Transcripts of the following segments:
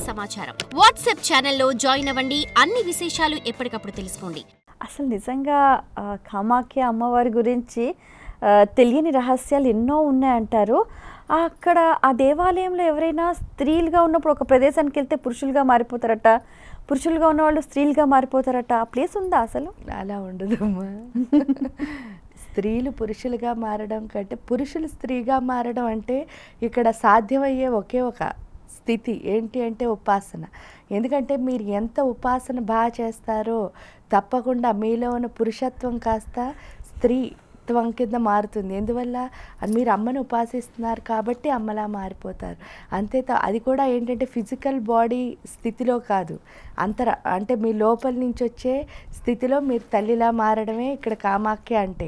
సమాచారం వాట్సాప్ ఛానల్లో జాయిన్ అవ్వండి. అన్ని విశేషాలు ఎప్పటికప్పుడు తెలుసుకోండి. అసలు నిజంగా కామాఖ్య అమ్మవారి గురించి తెలియని రహస్యాలు ఎన్నో ఉన్నాయంటారు. అక్కడ ఆ దేవాలయంలో ఎవరైనా స్త్రీలుగా ఉన్నప్పుడు ఒక ప్రదేశానికి వెళ్తే పురుషులుగా మారిపోతారట, పురుషులుగా ఉన్నవాళ్ళు స్త్రీలుగా మారిపోతారట. ఆ ప్లేస్ ఉందా అసలు? అలా ఉండదమ్మా. స్త్రీలు పురుషులుగా మారడం కంటే పురుషులు స్త్రీగా మారడం అంటే ఇక్కడ సాధ్యమయ్యే ఒకే ఒక స్థితి ఏంటి అంటే ఉపాసన. ఎందుకంటే మీరు ఎంత ఉపాసన బాగా చేస్తారో తప్పకుండా మీలో ఉన్న పురుషత్వం కాస్త స్త్రీత్వం కింద మారుతుంది. ఎందువల్ల మీరు అమ్మను ఉపాసిస్తున్నారు కాబట్టి అమ్మలా మారిపోతారు. అంతే అది కూడా ఏంటంటే ఫిజికల్ బాడీ స్థితిలో కాదు, అంటే మీ లోపల నుంచి వచ్చే స్థితిలో మీరు తల్లిలా మారడమే ఇక్కడ కామాఖ్య అంటే.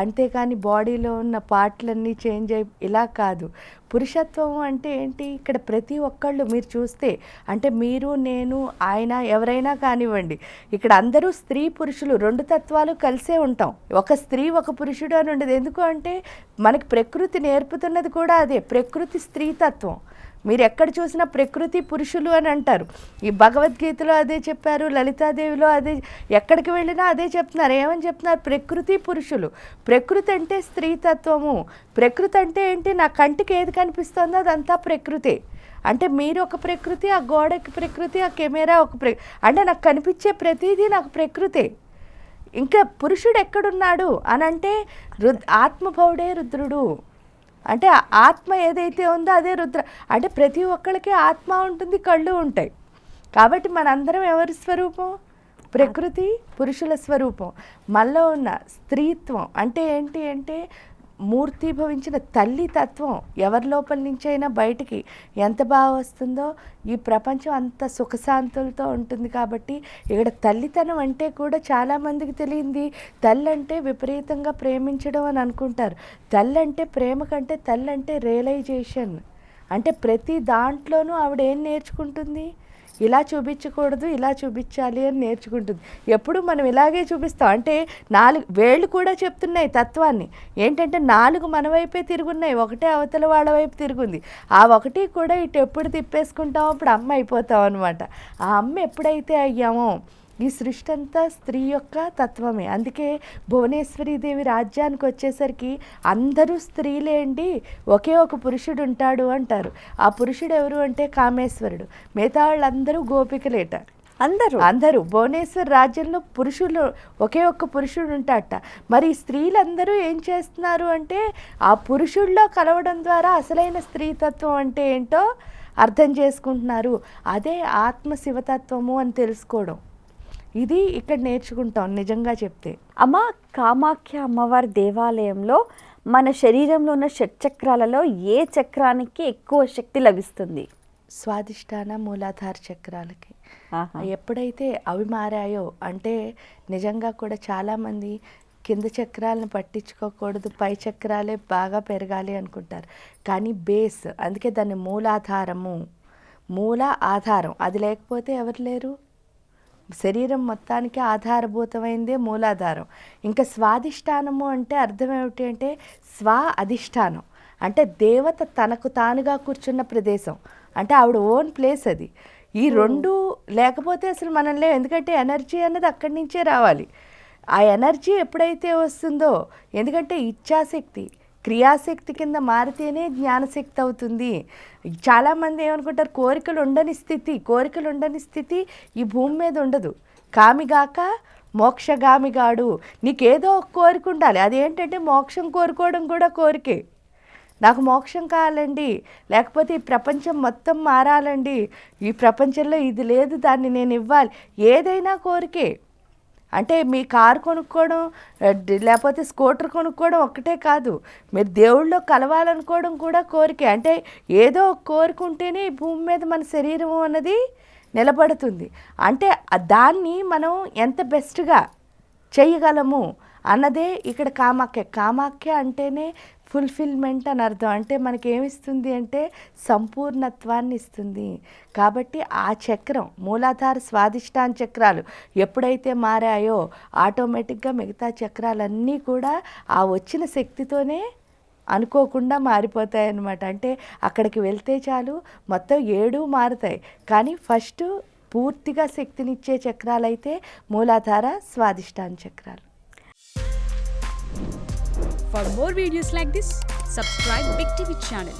అంతేకాని బాడీలో ఉన్న పార్ట్లన్నీ చేంజ్ అయి ఇలా కాదు. పురుషత్వం అంటే ఏంటి, ఇక్కడ ప్రతి ఒక్కళ్ళు మీరు చూస్తే అంటే మీరు నేను ఆయన ఎవరైనా కానివ్వండి, ఇక్కడ అందరూ స్త్రీ పురుషులు రెండు తత్వాలు కలిసే ఉంటాం. ఒక స్త్రీ ఒక పురుషుడు అని ఉండదు. ఎందుకు అంటే మనకి ప్రకృతి నేర్పుతున్నది కూడా అదే, ప్రకృతి స్త్రీతత్వం. మీరు ఎక్కడ చూసినా ప్రకృతి పురుషులు అని అంటారు. ఈ భగవద్గీతలో అదే చెప్పారు, లలితాదేవిలో అదే, ఎక్కడికి వెళ్ళినా అదే చెప్తున్నారు. ఏమని చెప్తున్నారు? ప్రకృతి పురుషులు. ప్రకృతి అంటే స్త్రీతత్వము. ప్రకృతి అంటే ఏంటి, నా కంటికి ఏది కనిపిస్తుందో అదంతా ప్రకృతి. అంటే మీరు ఒక ప్రకృతి, ఆ గోడకి ప్రకృతి, ఆ కెమెరా ఒక అంటే నాకు కనిపించే ప్రతిదీ నాకు ప్రకృతే. ఇంకా పురుషుడు ఎక్కడున్నాడు అని అంటే ఆత్మభౌడే రుద్రుడు. అంటే ఆత్మ ఏదైతే ఉందో అదే రుద్ర. అంటే ప్రతి ఒక్కరికి ఆత్మ ఉంటుంది, కళ్ళు ఉంటాయి. కాబట్టి మనందరం ఎవరి స్వరూపం? ప్రకృతి పురుషుల స్వరూపం. మనలో ఉన్న స్త్రీత్వం అంటే ఏంటి అంటే మూర్తిభవించిన తల్లి తత్వం ఎవరి లోపల నుంచి అయినా బయటికి ఎంత బాగా వస్తుందో ఈ ప్రపంచం అంత సుఖశాంతులతో ఉంటుంది. కాబట్టి ఇక్కడ తల్లితనం అంటే కూడా చాలామందికి తెలియంది, తల్లి అంటే విపరీతంగా ప్రేమించడం అని అనుకుంటారు. తల్లి అంటే ప్రేమ కంటే తల్లి అంటే రియలైజేషన్. అంటే ప్రతి దాంట్లోనూ ఆవిడ ఏం నేర్చుకుంటుంది, ఇలా చూపించకూడదు ఇలా చూపించాలి అని నేర్చుకుంటుంది. ఎప్పుడు మనం ఇలాగే చూపిస్తాం. అంటే 4 వేళ్ళు కూడా చెప్తున్నాయి తత్వాన్ని. ఏంటంటే 4 మన వైపే తిరుగున్నాయి, ఒకటే అవతల వాళ్ళ వైపు తిరుగుంది. ఆ ఒకటి కూడా ఇటు ఎప్పుడు తిప్పేసుకుంటామో అప్పుడు అమ్మ అయిపోతాం అనమాట. ఆ అమ్మ ఎప్పుడైతే అయ్యామో ఈ సృష్టి అంతా స్త్రీ యొక్క తత్వమే. అందుకే భువనేశ్వరీదేవి రాజ్యానికి వచ్చేసరికి అందరూ స్త్రీలేండి, ఒకే ఒక పురుషుడు ఉంటాడు అంటారు. ఆ పురుషుడు ఎవరు అంటే కామేశ్వరుడు. మిగతా వాళ్ళందరూ గోపికలేట. అందరూ భువనేశ్వర రాజ్యంలో పురుషులు ఒకే ఒక్క పురుషుడు ఉంటాడట. మరి స్త్రీలందరూ ఏం చేస్తున్నారు అంటే ఆ పురుషుల్లో కలవడం ద్వారా అసలైన స్త్రీతత్వం అంటే ఏంటో అర్థం చేసుకుంటున్నారు. అదే ఆత్మ శివతత్వము అని తెలుసుకోవడం. ఇది ఇక్కడ నేర్చుకుంటాం నిజంగా చెప్తే. అమ్మ, కామాఖ్య అమ్మవారి దేవాలయంలో మన శరీరంలో ఉన్న షట్చక్రాలలో ఏ చక్రానికి ఎక్కువ శక్తి లభిస్తుంది? స్వాదిష్టాన మూలాధార చక్రాలకి. ఎప్పుడైతే అవి మారాయో అంటే నిజంగా కూడా చాలామంది కింద చక్రాలను పట్టించుకోకూడదు, పై చక్రాలే బాగా పెరగాలి అనుకుంటారు. కానీ బేస్, అందుకే దాన్ని మూలాధారము, మూల ఆధారం. అది లేకపోతే ఎవరు లేరు. శరీరం మొత్తానికి ఆధారభూతమైందే మూలాధారం. ఇంకా స్వాధిష్టానము అంటే అర్థం ఏమిటి అంటే స్వ అధిష్టానం. అంటే దేవత తనకు తానుగా కూర్చున్న ప్రదేశం. అంటే ఆవిడ ఓన్ ప్లేస్ అది. ఈ రెండు లేకపోతే అసలు మనం లేవు. ఎందుకంటే ఎనర్జీ అన్నది అక్కడి నుంచే రావాలి. ఆ ఎనర్జీ ఎప్పుడైతే వస్తుందో, ఎందుకంటే ఇచ్ఛాశక్తి క్రియాశక్తి కింద మారితేనే జ్ఞానశక్తి అవుతుంది. చాలామంది ఏమనుకుంటారు, కోరికలు ఉండని స్థితి ఈ భూమి మీద ఉండదు. కామిగాక మోక్షగామిగాడు. నీకేదో ఒక కోరిక ఉండాలి. అదేంటంటే మోక్షం కోరుకోవడం కూడా కోరికే. నాకు మోక్షం కావాలండి, లేకపోతే ఈ ప్రపంచం మొత్తం మారాలండి, ఈ ప్రపంచంలో ఇది లేదు దాన్ని నేను ఇవ్వాలి, ఏదైనా కోరికే. అంటే మీ కారు కొనుక్కోవడం లేకపోతే స్కూటర్ కొనుక్కోవడం ఒక్కటే కాదు, మీరు దేవుళ్ళో కలవాలనుకోవడం కూడా కోరికే. అంటే ఏదో కోరిక ఉంటేనే ఈ భూమి మీద మన శరీరం అన్నది నిలబడుతుంది. అంటే దాన్ని మనం ఎంత బెస్ట్గా చేయగలము అన్నదే ఇక్కడ కామాఖ్య అంటేనే ఫుల్ఫిల్మెంట్ అని అర్థం. అంటే మనకి ఏమిస్తుంది అంటే సంపూర్ణత్వాన్ని ఇస్తుంది. కాబట్టి ఆ చక్రం మూలాధార స్వాధిష్టాన చక్రాలు ఎప్పుడైతే మారాయో ఆటోమేటిక్గా మిగతా చక్రాలన్నీ కూడా ఆ వచ్చిన శక్తితోనే అనుకోకుండా మారిపోతాయి అన్నమాట. అంటే అక్కడికి వెళ్తే చాలు మొత్తం 7 మారుతాయి. కానీ ఫస్ట్ పూర్తిగా శక్తినిచ్చే చక్రాలైతే మూలాధార, స్వాదిష్టాన చక్రాలు. For more videos like this, subscribe Big TV channel.